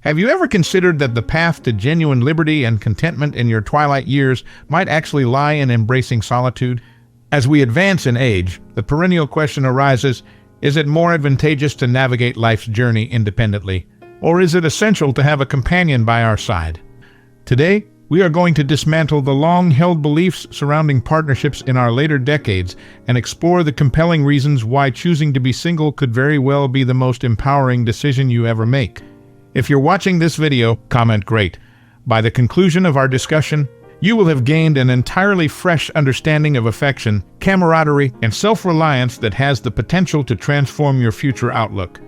Have you ever considered that the path to genuine liberty and contentment in your twilight years might actually lie in embracing solitude? As we advance in age, the perennial question arises, is it more advantageous to navigate life's journey independently, or is it essential to have a companion by our side? Today, we are going to dismantle the long-held beliefs surrounding partnerships in our later decades and explore the compelling reasons why choosing to be single could very well be the most empowering decision you ever make. If you're watching this video, comment great. By the conclusion of our discussion, you will have gained an entirely fresh understanding of affection, camaraderie, and self-reliance that has the potential to transform your future outlook.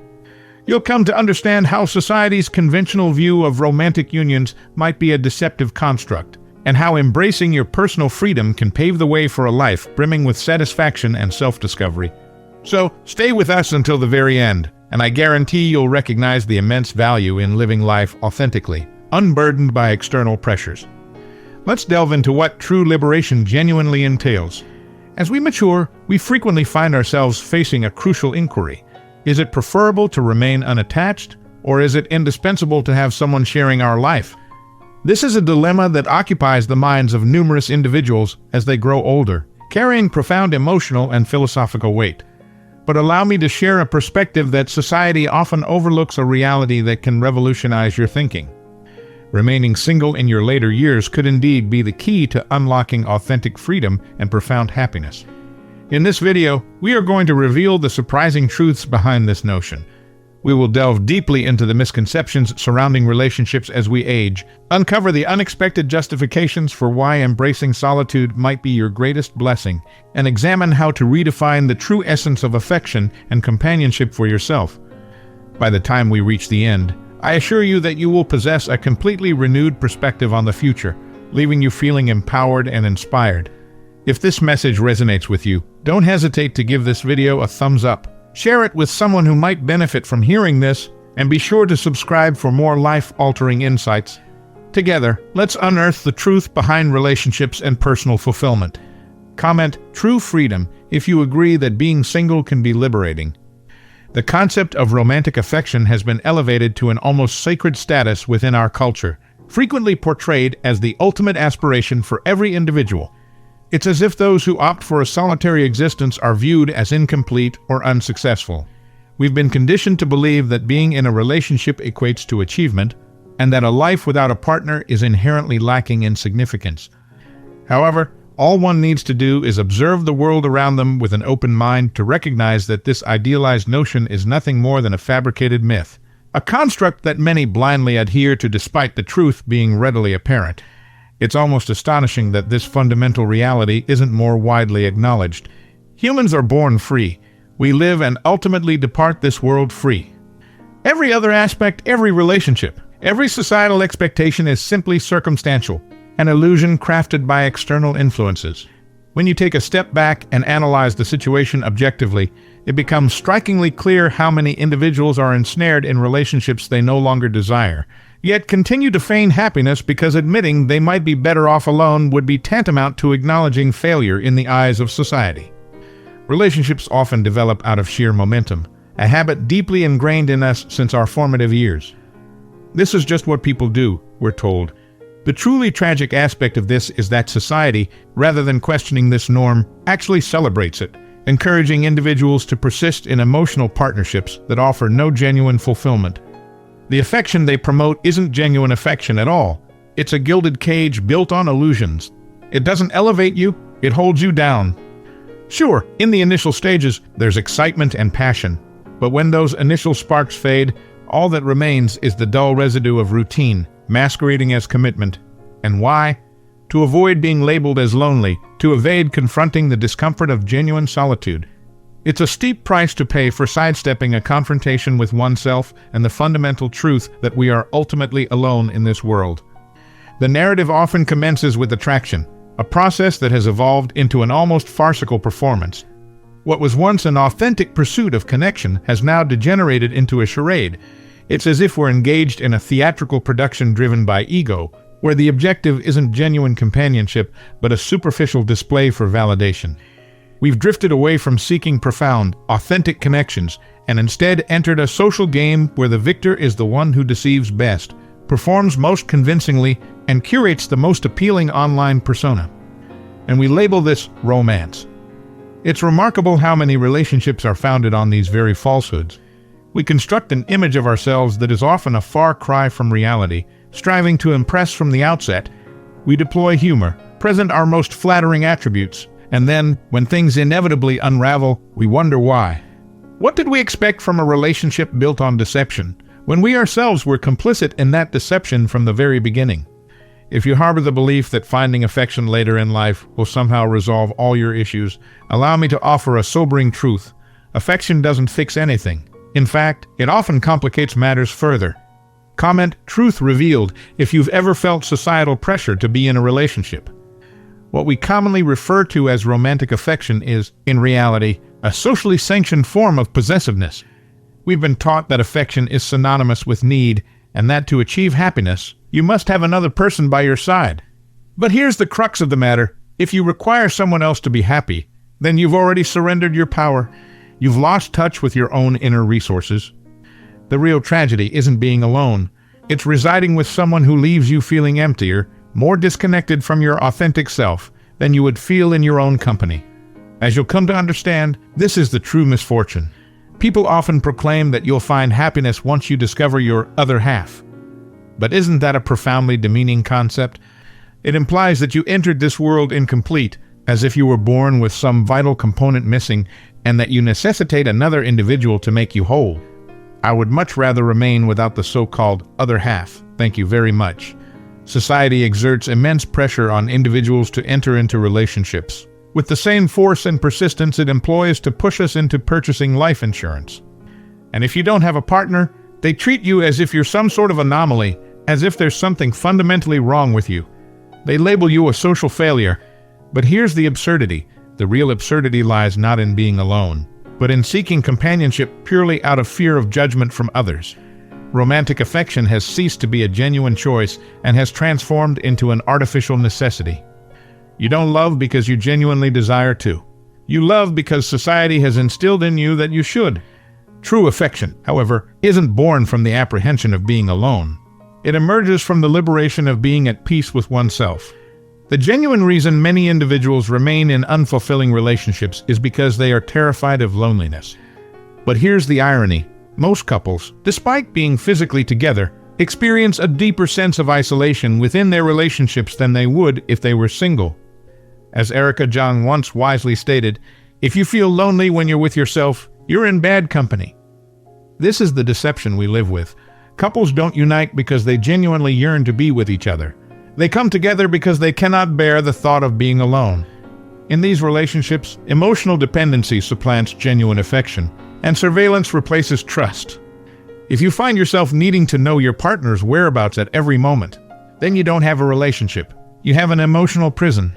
You'll come to understand how society's conventional view of romantic unions might be a deceptive construct, and how embracing your personal freedom can pave the way for a life brimming with satisfaction and self-discovery. So, stay with us until the very end, and I guarantee you'll recognize the immense value in living life authentically, unburdened by external pressures. Let's delve into what true liberation genuinely entails. As we mature, we frequently find ourselves facing a crucial inquiry. Is it preferable to remain unattached, or is it indispensable to have someone sharing our life? This is a dilemma that occupies the minds of numerous individuals as they grow older, carrying profound emotional and philosophical weight. But allow me to share a perspective that society often overlooks, a reality that can revolutionize your thinking. Remaining single in your later years could indeed be the key to unlocking authentic freedom and profound happiness. In this video, we are going to reveal the surprising truths behind this notion. We will delve deeply into the misconceptions surrounding relationships as we age, uncover the unexpected justifications for why embracing solitude might be your greatest blessing, and examine how to redefine the true essence of affection and companionship for yourself. By the time we reach the end, I assure you that you will possess a completely renewed perspective on the future, leaving you feeling empowered and inspired. If this message resonates with you, don't hesitate to give this video a thumbs up. Share it with someone who might benefit from hearing this, and be sure to subscribe for more life-altering insights. Together, let's unearth the truth behind relationships and personal fulfillment. Comment "True Freedom" if you agree that being single can be liberating. The concept of romantic affection has been elevated to an almost sacred status within our culture, frequently portrayed as the ultimate aspiration for every individual. It's as if those who opt for a solitary existence are viewed as incomplete or unsuccessful. We've been conditioned to believe that being in a relationship equates to achievement, and that a life without a partner is inherently lacking in significance. However, all one needs to do is observe the world around them with an open mind to recognize that this idealized notion is nothing more than a fabricated myth, a construct that many blindly adhere to despite the truth being readily apparent. It's almost astonishing that this fundamental reality isn't more widely acknowledged. Humans are born free. We live and ultimately depart this world free. Every other aspect, every relationship, every societal expectation is simply circumstantial, an illusion crafted by external influences. When you take a step back and analyze the situation objectively, it becomes strikingly clear how many individuals are ensnared in relationships they no longer desire, yet continue to feign happiness because admitting they might be better off alone would be tantamount to acknowledging failure in the eyes of society. Relationships often develop out of sheer momentum, a habit deeply ingrained in us since our formative years. This is just what people do, we're told. The truly tragic aspect of this is that society, rather than questioning this norm, actually celebrates it, encouraging individuals to persist in emotional partnerships that offer no genuine fulfillment. The affection they promote isn't genuine affection at all. It's a gilded cage built on illusions. It doesn't elevate you, it holds you down. Sure, in the initial stages, there's excitement and passion. But when those initial sparks fade, all that remains is the dull residue of routine, masquerading as commitment. And why? To avoid being labeled as lonely, to evade confronting the discomfort of genuine solitude. It's a steep price to pay for sidestepping a confrontation with oneself and the fundamental truth that we are ultimately alone in this world. The narrative often commences with attraction, a process that has evolved into an almost farcical performance. What was once an authentic pursuit of connection has now degenerated into a charade. It's as if we're engaged in a theatrical production driven by ego, where the objective isn't genuine companionship, but a superficial display for validation. We've drifted away from seeking profound, authentic connections and instead entered a social game where the victor is the one who deceives best, performs most convincingly, and curates the most appealing online persona. And we label this romance. It's remarkable how many relationships are founded on these very falsehoods. We construct an image of ourselves that is often a far cry from reality, striving to impress from the outset. We deploy humor, present our most flattering attributes, and then, when things inevitably unravel, we wonder why. What did we expect from a relationship built on deception, when we ourselves were complicit in that deception from the very beginning? If you harbor the belief that finding affection later in life will somehow resolve all your issues, allow me to offer a sobering truth. Affection doesn't fix anything. In fact, it often complicates matters further. Comment "Truth revealed" if you've ever felt societal pressure to be in a relationship. What we commonly refer to as romantic affection is, in reality, a socially sanctioned form of possessiveness. We've been taught that affection is synonymous with need, and that to achieve happiness, you must have another person by your side. But here's the crux of the matter. If you require someone else to be happy, then you've already surrendered your power. You've lost touch with your own inner resources. The real tragedy isn't being alone. It's residing with someone who leaves you feeling emptier, more disconnected from your authentic self than you would feel in your own company. As you'll come to understand, this is the true misfortune. People often proclaim that you'll find happiness once you discover your other half. But isn't that a profoundly demeaning concept? It implies that you entered this world incomplete, as if you were born with some vital component missing, and that you necessitate another individual to make you whole. I would much rather remain without the so-called other half. Thank you very much. Society exerts immense pressure on individuals to enter into relationships, with the same force and persistence it employs to push us into purchasing life insurance. And if you don't have a partner, they treat you as if you're some sort of anomaly, as if there's something fundamentally wrong with you. They label you a social failure. But here's the absurdity. The real absurdity lies not in being alone, but in seeking companionship purely out of fear of judgment from others. Romantic affection has ceased to be a genuine choice and has transformed into an artificial necessity. You don't love because you genuinely desire to. You love because society has instilled in you that you should. True affection, however, isn't born from the apprehension of being alone. It emerges from the liberation of being at peace with oneself. The genuine reason many individuals remain in unfulfilling relationships is because they are terrified of loneliness. But here's the irony. Most couples, despite being physically together, experience a deeper sense of isolation within their relationships than they would if they were single. As Erica Jong once wisely stated, "If you feel lonely when you're with yourself, you're in bad company." This is the deception we live with. Couples don't unite because they genuinely yearn to be with each other. They come together because they cannot bear the thought of being alone. In these relationships, emotional dependency supplants genuine affection, and surveillance replaces trust. If you find yourself needing to know your partner's whereabouts at every moment, then you don't have a relationship. You have an emotional prison.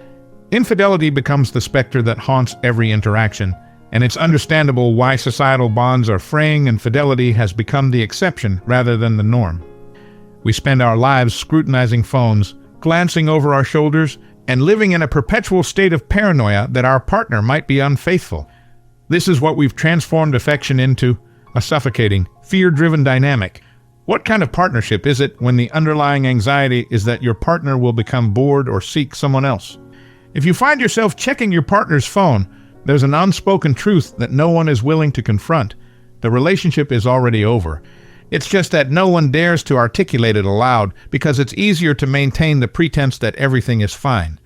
Infidelity becomes the specter that haunts every interaction, and it's understandable why societal bonds are fraying and fidelity has become the exception rather than the norm. We spend our lives scrutinizing phones, glancing over our shoulders, and living in a perpetual state of paranoia that our partner might be unfaithful. This is what we've transformed affection into, a suffocating, fear-driven dynamic. What kind of partnership is it when the underlying anxiety is that your partner will become bored or seek someone else? If you find yourself checking your partner's phone, there's an unspoken truth that no one is willing to confront. The relationship is already over. It's just that no one dares to articulate it aloud because it's easier to maintain the pretense that everything is fine.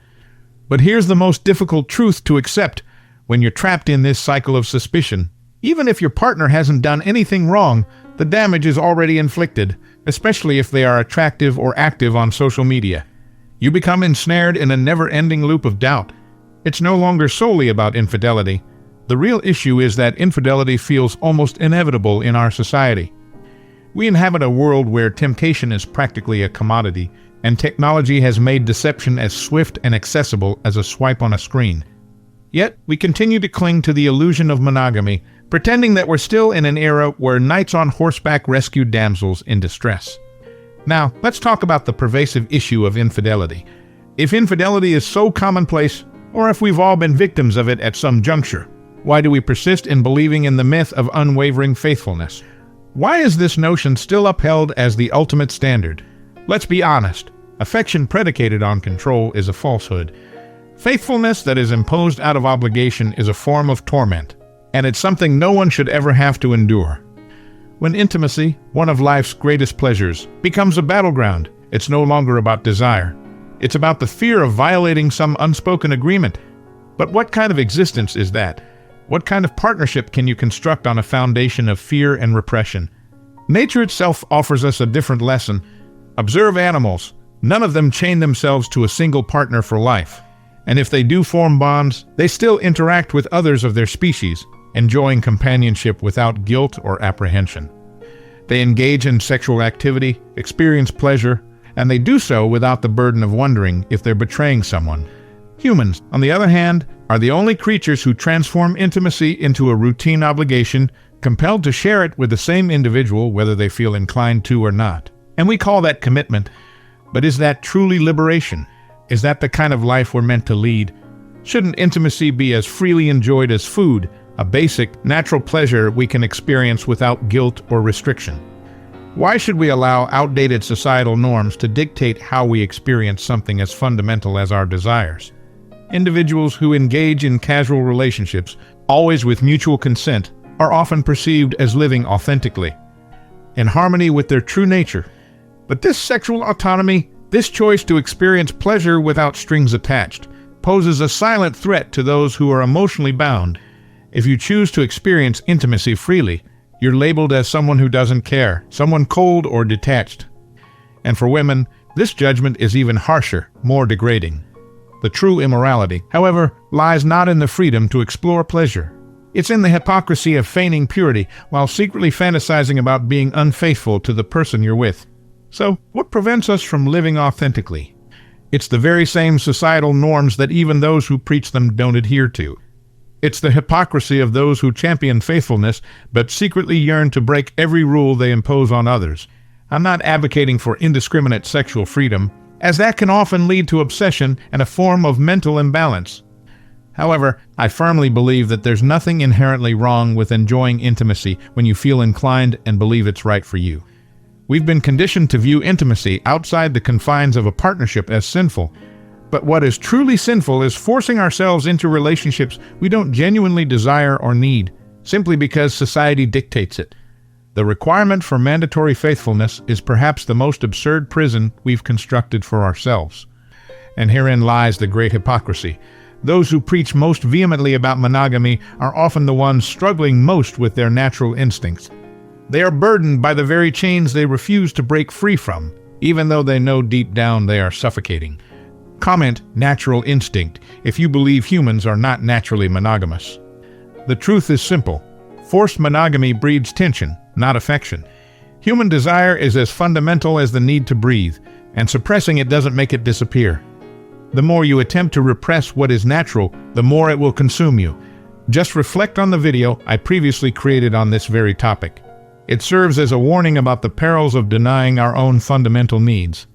But here's the most difficult truth to accept when you're trapped in this cycle of suspicion. Even if your partner hasn't done anything wrong, the damage is already inflicted, especially if they are attractive or active on social media. You become ensnared in a never-ending loop of doubt. It's no longer solely about infidelity. The real issue is that infidelity feels almost inevitable in our society. We inhabit a world where temptation is practically a commodity, and technology has made deception as swift and accessible as a swipe on a screen. Yet, we continue to cling to the illusion of monogamy, pretending that we're still in an era where knights on horseback rescue damsels in distress. Now, let's talk about the pervasive issue of infidelity. If infidelity is so commonplace, or if we've all been victims of it at some juncture. Why do we persist in believing in the myth of unwavering faithfulness? Why is this notion still upheld as the ultimate standard? Let's be honest. Affection predicated on control is a falsehood. Faithfulness that is imposed out of obligation is a form of torment, and it's something no one should ever have to endure. When intimacy, one of life's greatest pleasures, becomes a battleground, it's no longer about desire. It's about the fear of violating some unspoken agreement. But what kind of existence is that? What kind of partnership can you construct on a foundation of fear and repression? Nature itself offers us a different lesson. Observe animals. None of them chain themselves to a single partner for life. And if they do form bonds, they still interact with others of their species, enjoying companionship without guilt or apprehension. They engage in sexual activity, experience pleasure, and they do so without the burden of wondering if they're betraying someone. Humans, on the other hand, are the only creatures who transform intimacy into a routine obligation, compelled to share it with the same individual whether they feel inclined to or not. And we call that commitment. But is that truly liberation? Is that the kind of life we're meant to lead? Shouldn't intimacy be as freely enjoyed as food, a basic, natural pleasure we can experience without guilt or restriction? Why should we allow outdated societal norms to dictate how we experience something as fundamental as our desires? Individuals who engage in casual relationships, always with mutual consent, are often perceived as living authentically, in harmony with their true nature. But this sexual autonomy, this choice to experience pleasure without strings attached, poses a silent threat to those who are emotionally bound. If you choose to experience intimacy freely, you're labeled as someone who doesn't care, someone cold or detached. And for women, this judgment is even harsher, more degrading. The true immorality, however, lies not in the freedom to explore pleasure. It's in the hypocrisy of feigning purity while secretly fantasizing about being unfaithful to the person you're with. So, what prevents us from living authentically? It's the very same societal norms that even those who preach them don't adhere to. It's the hypocrisy of those who champion faithfulness but secretly yearn to break every rule they impose on others. I'm not advocating for indiscriminate sexual freedom, as that can often lead to obsession and a form of mental imbalance. However, I firmly believe that there's nothing inherently wrong with enjoying intimacy when you feel inclined and believe it's right for you. We've been conditioned to view intimacy outside the confines of a partnership as sinful. But what is truly sinful is forcing ourselves into relationships we don't genuinely desire or need, simply because society dictates it. The requirement for mandatory faithfulness is perhaps the most absurd prison we've constructed for ourselves. And herein lies the great hypocrisy. Those who preach most vehemently about monogamy are often the ones struggling most with their natural instincts. They are burdened by the very chains they refuse to break free from, even though they know deep down they are suffocating. Comment natural instinct if you believe humans are not naturally monogamous. The truth is simple. Forced monogamy breeds tension, not affection. Human desire is as fundamental as the need to breathe, and suppressing it doesn't make it disappear. The more you attempt to repress what is natural, the more it will consume you. Just reflect on the video I previously created on this very topic. It serves as a warning about the perils of denying our own fundamental needs.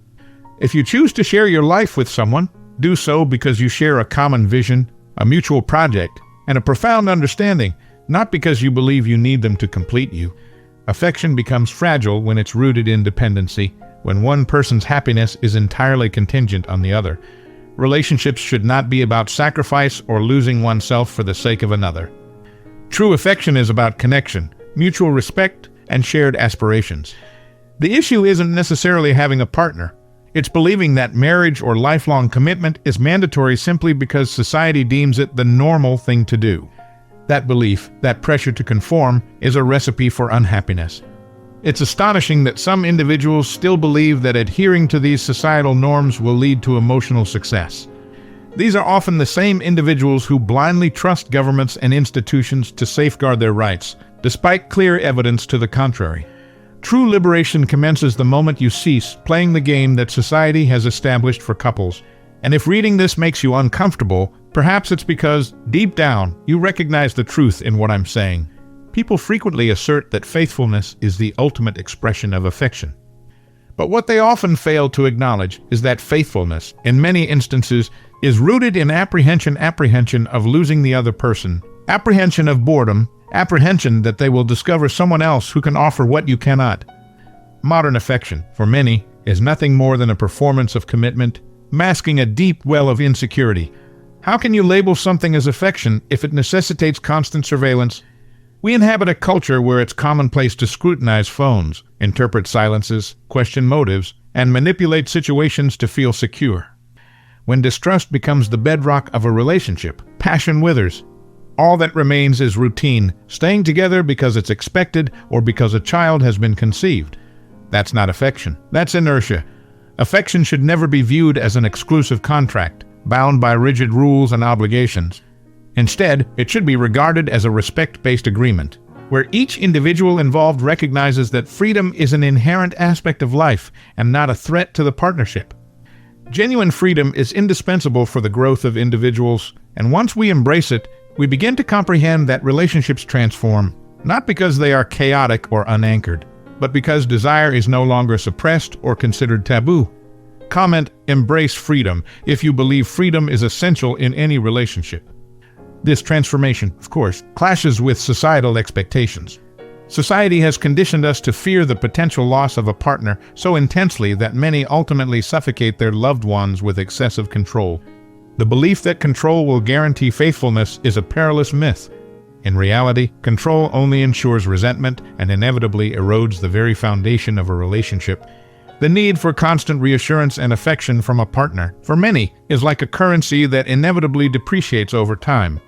If you choose to share your life with someone, do so because you share a common vision, a mutual project, and a profound understanding, not because you believe you need them to complete you. Affection becomes fragile when it's rooted in dependency, when one person's happiness is entirely contingent on the other. Relationships should not be about sacrifice or losing oneself for the sake of another. True affection is about connection, mutual respect, and shared aspirations. The issue isn't necessarily having a partner. It's believing that marriage or lifelong commitment is mandatory simply because society deems it the normal thing to do. That belief, that pressure to conform, is a recipe for unhappiness. It's astonishing that some individuals still believe that adhering to these societal norms will lead to emotional success. These are often the same individuals who blindly trust governments and institutions to safeguard their rights, despite clear evidence to the contrary. True liberation commences the moment you cease playing the game that society has established for couples. And if reading this makes you uncomfortable, perhaps it's because, deep down, you recognize the truth in what I'm saying. People frequently assert that faithfulness is the ultimate expression of affection. But what they often fail to acknowledge is that faithfulness, in many instances, is rooted in apprehension of losing the other person, apprehension of boredom, apprehension that they will discover someone else who can offer what you cannot. Modern affection, for many, is nothing more than a performance of commitment, masking a deep well of insecurity. How can you label something as affection if it necessitates constant surveillance? We inhabit a culture where it's commonplace to scrutinize phones, interpret silences, question motives, and manipulate situations to feel secure. When distrust becomes the bedrock of a relationship, passion withers. All that remains is routine, staying together because it's expected or because a child has been conceived. That's not affection. That's inertia. Affection should never be viewed as an exclusive contract, bound by rigid rules and obligations. Instead, it should be regarded as a respect-based agreement, where each individual involved recognizes that freedom is an inherent aspect of life and not a threat to the partnership. Genuine freedom is indispensable for the growth of individuals, and once we embrace it, we begin to comprehend that relationships transform, not because they are chaotic or unanchored, but because desire is no longer suppressed or considered taboo. Comment, embrace freedom, if you believe freedom is essential in any relationship. This transformation, of course, clashes with societal expectations. Society has conditioned us to fear the potential loss of a partner so intensely that many ultimately suffocate their loved ones with excessive control. The belief that control will guarantee faithfulness is a perilous myth. In reality, control only ensures resentment and inevitably erodes the very foundation of a relationship. The need for constant reassurance and affection from a partner, for many, is like a currency that inevitably depreciates over time.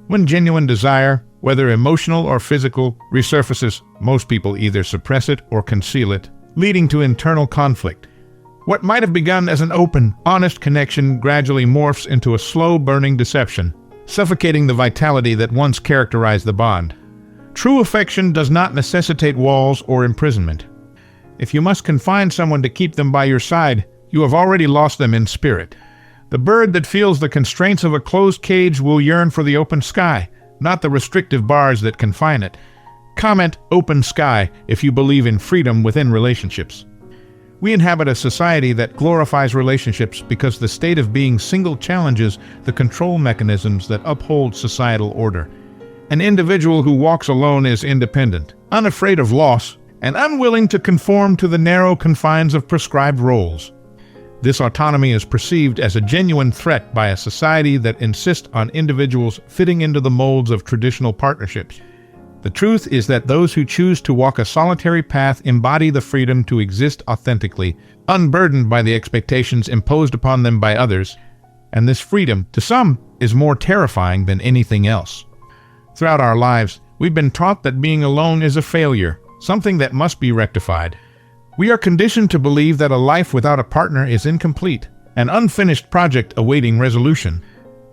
When genuine desire, whether emotional or physical, resurfaces, most people either suppress it or conceal it, leading to internal conflict. What might have begun as an open, honest connection gradually morphs into a slow-burning deception, suffocating the vitality that once characterized the bond. True affection does not necessitate walls or imprisonment. If you must confine someone to keep them by your side, you have already lost them in spirit. The bird that feels the constraints of a closed cage will yearn for the open sky, not the restrictive bars that confine it. Comment open sky if you believe in freedom within relationships. We inhabit a society that glorifies relationships because the state of being single challenges the control mechanisms that uphold societal order. An individual who walks alone is independent, unafraid of loss, and unwilling to conform to the narrow confines of prescribed roles. This autonomy is perceived as a genuine threat by a society that insists on individuals fitting into the molds of traditional partnerships. The truth is that those who choose to walk a solitary path embody the freedom to exist authentically, unburdened by the expectations imposed upon them by others, and this freedom, to some, is more terrifying than anything else. Throughout our lives, we've been taught that being alone is a failure, something that must be rectified. We are conditioned to believe that a life without a partner is incomplete, an unfinished project awaiting resolution.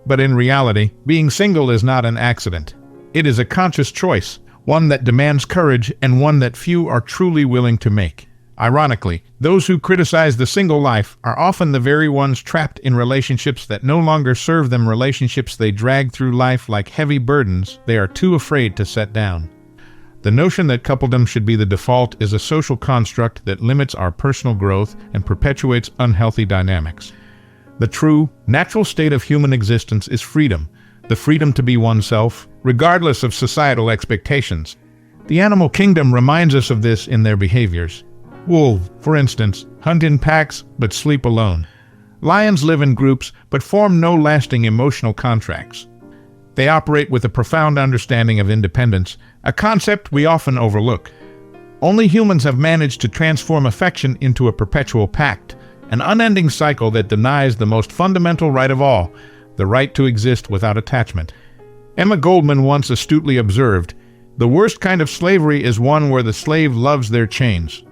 But in reality, being single is not an accident. It is a conscious choice, one that demands courage and one that few are truly willing to make. Ironically, those who criticize the single life are often the very ones trapped in relationships that no longer serve them, relationships they drag through life like heavy burdens they are too afraid to set down. The notion that coupledom should be the default is a social construct that limits our personal growth and perpetuates unhealthy dynamics. The true, natural state of human existence is freedom, the freedom to be oneself, regardless of societal expectations. The animal kingdom reminds us of this in their behaviors. Wolves, for instance, hunt in packs but sleep alone. Lions live in groups but form no lasting emotional contracts. They operate with a profound understanding of independence, a concept we often overlook. Only humans have managed to transform affection into a perpetual pact, an unending cycle that denies the most fundamental right of all, the right to exist without attachment. Emma Goldman once astutely observed, "The worst kind of slavery is one where the slave loves their chains."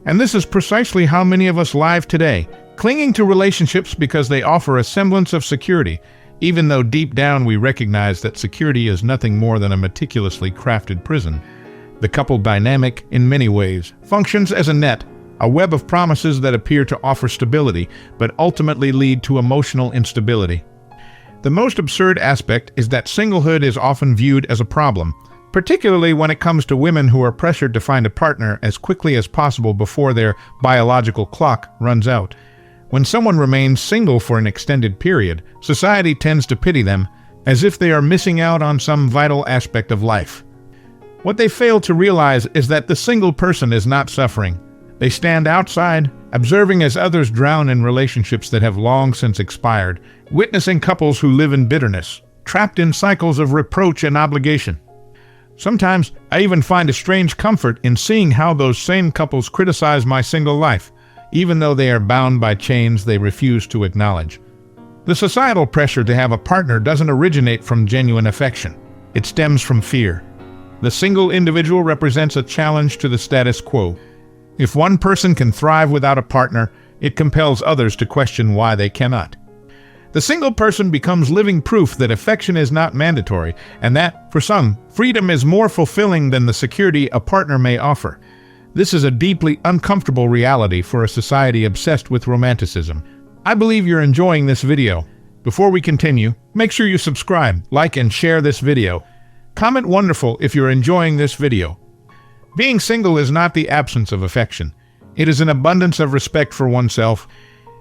And this is precisely how many of us live today, clinging to relationships because they offer a semblance of security, even though deep down we recognize that security is nothing more than a meticulously crafted prison. The couple dynamic, in many ways, functions as a net, a web of promises that appear to offer stability, but ultimately lead to emotional instability. The most absurd aspect is that singlehood is often viewed as a problem, particularly when it comes to women who are pressured to find a partner as quickly as possible before their biological clock runs out. When someone remains single for an extended period, society tends to pity them, as if they are missing out on some vital aspect of life. What they fail to realize is that the single person is not suffering. They stand outside, observing as others drown in relationships that have long since expired, witnessing couples who live in bitterness, trapped in cycles of reproach and obligation. Sometimes I even find a strange comfort in seeing how those same couples criticize my single life, even though they are bound by chains they refuse to acknowledge. The societal pressure to have a partner doesn't originate from genuine affection. It stems from fear. The single individual represents a challenge to the status quo. If one person can thrive without a partner, it compels others to question why they cannot. The single person becomes living proof that affection is not mandatory, and that, for some, freedom is more fulfilling than the security a partner may offer. This is a deeply uncomfortable reality for a society obsessed with romanticism. I believe you're enjoying this video. Before we continue, make sure you subscribe, like, and share this video. Comment "wonderful" if you're enjoying this video. Being single is not the absence of affection. It is an abundance of respect for oneself.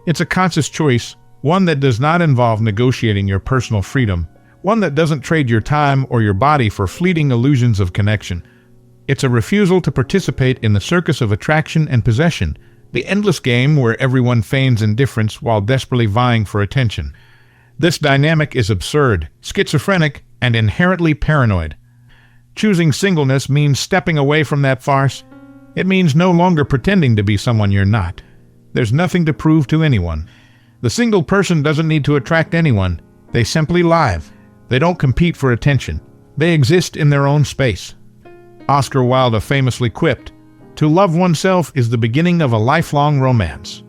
It's a conscious choice, one that does not involve negotiating your personal freedom, one that doesn't trade your time or your body for fleeting illusions of connection. It's a refusal to participate in the circus of attraction and possession, the endless game where everyone feigns indifference while desperately vying for attention. This dynamic is absurd, schizophrenic, and inherently paranoid. Choosing singleness means stepping away from that farce. It means no longer pretending to be someone you're not. There's nothing to prove to anyone. The single person doesn't need to attract anyone. They simply live. They don't compete for attention. They exist in their own space. Oscar Wilde famously quipped, "To love oneself is the beginning of a lifelong romance."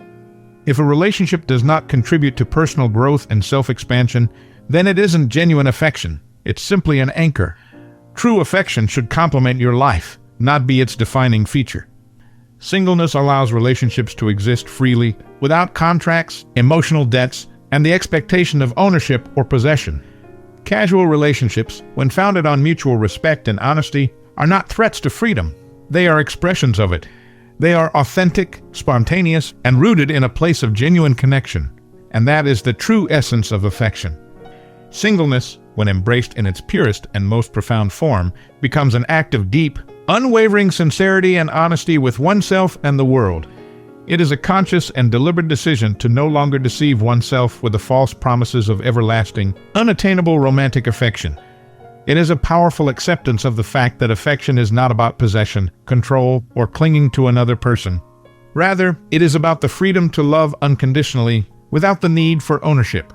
If a relationship does not contribute to personal growth and self-expansion, then it isn't genuine affection. It's simply an anchor. True affection should complement your life, not be its defining feature. Singleness allows relationships to exist freely, without contracts, emotional debts, and the expectation of ownership or possession. Casual relationships, when founded on mutual respect and honesty, are not threats to freedom. They are expressions of it. They are authentic, spontaneous, and rooted in a place of genuine connection. And that is the true essence of affection. Singleness, when embraced in its purest and most profound form, becomes an act of deep, unwavering sincerity and honesty with oneself and the world. It is a conscious and deliberate decision to no longer deceive oneself with the false promises of everlasting, unattainable romantic affection. It is a powerful acceptance of the fact that affection is not about possession, control, or clinging to another person. Rather, it is about the freedom to love unconditionally, without the need for ownership.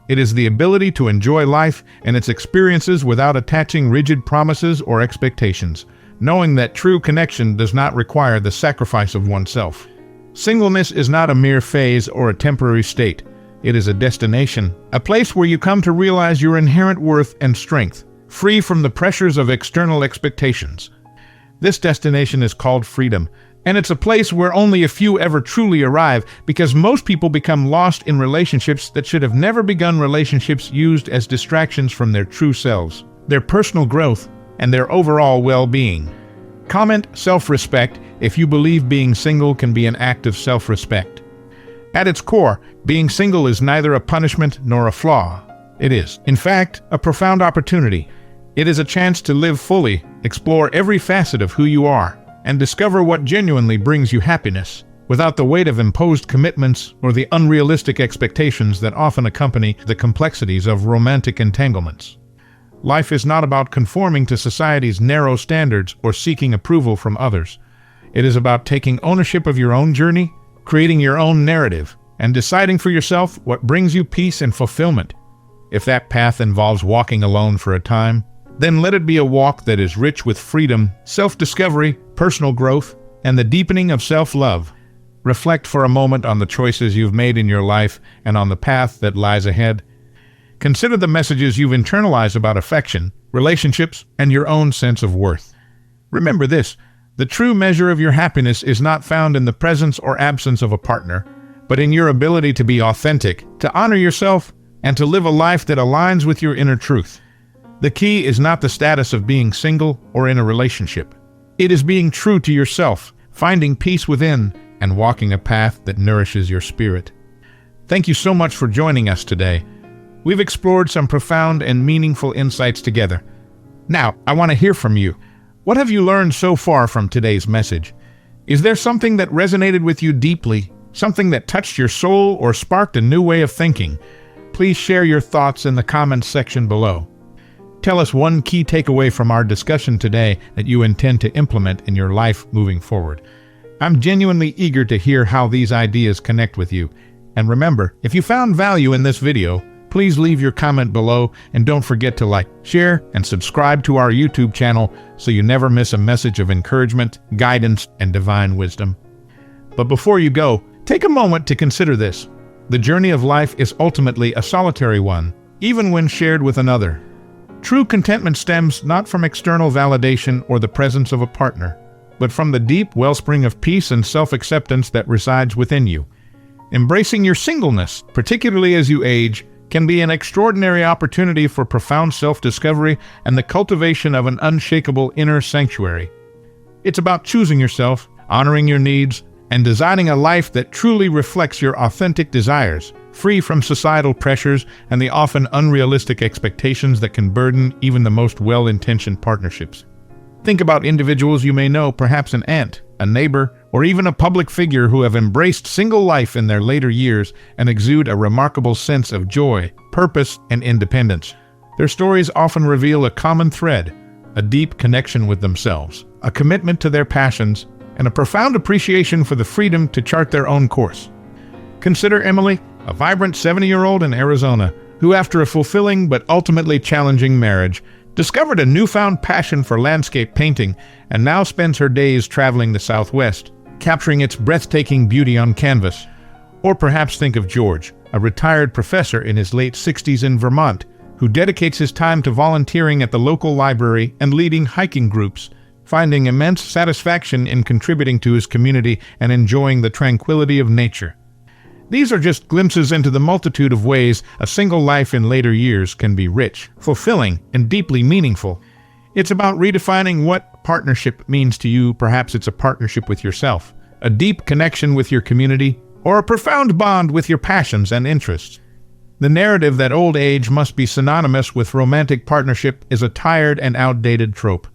It is the ability to enjoy life and its experiences without attaching rigid promises or expectations, knowing that true connection does not require the sacrifice of oneself. Singleness is not a mere phase or a temporary state. It is a destination, a place where you come to realize your inherent worth and strength, free from the pressures of external expectations. This destination is called freedom, and it's a place where only a few ever truly arrive, because most people become lost in relationships that should have never begun, relationships used as distractions from their true selves, their personal growth, and their overall well-being. Comment self-respect if you believe being single can be an act of self-respect. At its core, being single is neither a punishment nor a flaw. It is, in fact, a profound opportunity. It is a chance to live fully, explore every facet of who you are, and discover what genuinely brings you happiness, without the weight of imposed commitments or the unrealistic expectations that often accompany the complexities of romantic entanglements. Life is not about conforming to society's narrow standards or seeking approval from others. It is about taking ownership of your own journey, creating your own narrative, and deciding for yourself what brings you peace and fulfillment. If that path involves walking alone for a time, then let it be a walk that is rich with freedom, self-discovery, personal growth, and the deepening of self-love. Reflect for a moment on the choices you've made in your life and on the path that lies ahead. Consider the messages you've internalized about affection, relationships, and your own sense of worth. Remember this: the true measure of your happiness is not found in the presence or absence of a partner, but in your ability to be authentic, to honor yourself, and to live a life that aligns with your inner truth. The key is not the status of being single or in a relationship. It is being true to yourself, finding peace within, and walking a path that nourishes your spirit. Thank you so much for joining us today. We've explored some profound and meaningful insights together. Now, I want to hear from you. What have you learned so far from today's message? Is there something that resonated with you deeply, something that touched your soul or sparked a new way of thinking? Please share your thoughts in the comments section below. Tell us one key takeaway from our discussion today that you intend to implement in your life moving forward. I'm genuinely eager to hear how these ideas connect with you. And remember, if you found value in this video, please leave your comment below and don't forget to like, share, and subscribe to our YouTube channel so you never miss a message of encouragement, guidance, and divine wisdom. But before you go, take a moment to consider this. The journey of life is ultimately a solitary one, even when shared with another. True contentment stems not from external validation or the presence of a partner, but from the deep wellspring of peace and self-acceptance that resides within you. Embracing your singleness, particularly as you age, can be an extraordinary opportunity for profound self-discovery and the cultivation of an unshakable inner sanctuary. It's about choosing yourself, honoring your needs, and designing a life that truly reflects your authentic desires, free from societal pressures and the often unrealistic expectations that can burden even the most well-intentioned partnerships. Think about individuals you may know, perhaps an aunt, a neighbor, or even a public figure who have embraced single life in their later years and exude a remarkable sense of joy, purpose, and independence. Their stories often reveal a common thread, a deep connection with themselves, a commitment to their passions, and a profound appreciation for the freedom to chart their own course. Consider Emily, a vibrant 70-year-old in Arizona, who after a fulfilling but ultimately challenging marriage, discovered a newfound passion for landscape painting and now spends her days traveling the Southwest, capturing its breathtaking beauty on canvas. Or perhaps think of George, a retired professor in his late 60s in Vermont, who dedicates his time to volunteering at the local library and leading hiking groups, finding immense satisfaction in contributing to his community and enjoying the tranquility of nature. These are just glimpses into the multitude of ways a single life in later years can be rich, fulfilling, and deeply meaningful. It's about redefining what partnership means to you. Perhaps it's a partnership with yourself, a deep connection with your community, or a profound bond with your passions and interests. The narrative that old age must be synonymous with romantic partnership is a tired and outdated trope.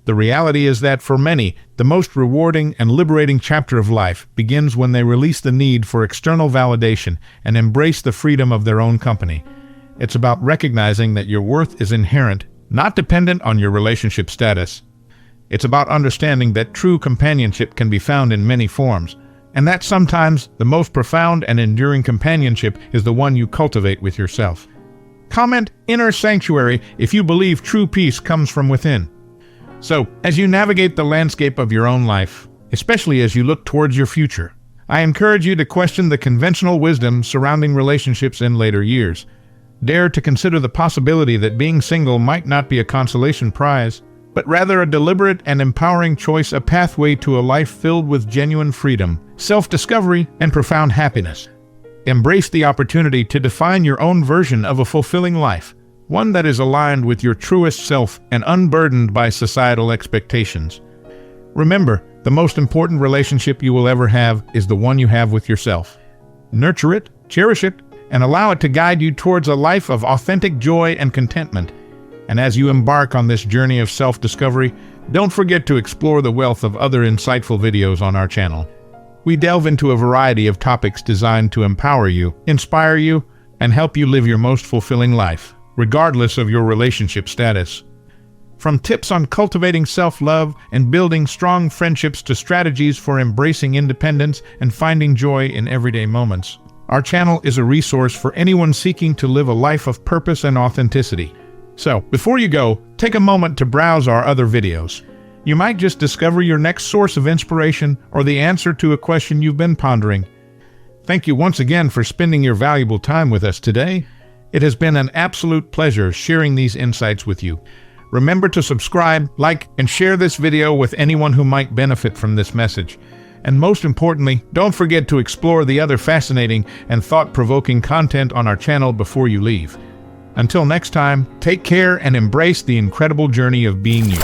The reality is that for many, the most rewarding and liberating chapter of life begins when they release the need for external validation and embrace the freedom of their own company. It's about recognizing that your worth is inherent, not dependent on your relationship status. It's about understanding that true companionship can be found in many forms, and that sometimes the most profound and enduring companionship is the one you cultivate with yourself. Comment "inner sanctuary" if you believe true peace comes from within. So, as you navigate the landscape of your own life, especially as you look towards your future, I encourage you to question the conventional wisdom surrounding relationships in later years. Dare to consider the possibility that being single might not be a consolation prize, but rather a deliberate and empowering choice, a pathway to a life filled with genuine freedom, self-discovery, and profound happiness. Embrace the opportunity to define your own version of a fulfilling life, one that is aligned with your truest self and unburdened by societal expectations. Remember, the most important relationship you will ever have is the one you have with yourself. Nurture it, cherish it, and allow it to guide you towards a life of authentic joy and contentment. And as you embark on this journey of self-discovery, don't forget to explore the wealth of other insightful videos on our channel. We delve into a variety of topics designed to empower you, inspire you, and help you live your most fulfilling life, regardless of your relationship status. From tips on cultivating self-love and building strong friendships to strategies for embracing independence and finding joy in everyday moments, our channel is a resource for anyone seeking to live a life of purpose and authenticity. So, before you go, take a moment to browse our other videos. You might just discover your next source of inspiration or the answer to a question you've been pondering. Thank you once again for spending your valuable time with us today. It has been an absolute pleasure sharing these insights with you. Remember to subscribe, like, and share this video with anyone who might benefit from this message. And most importantly, don't forget to explore the other fascinating and thought-provoking content on our channel before you leave. Until next time, take care and embrace the incredible journey of being you.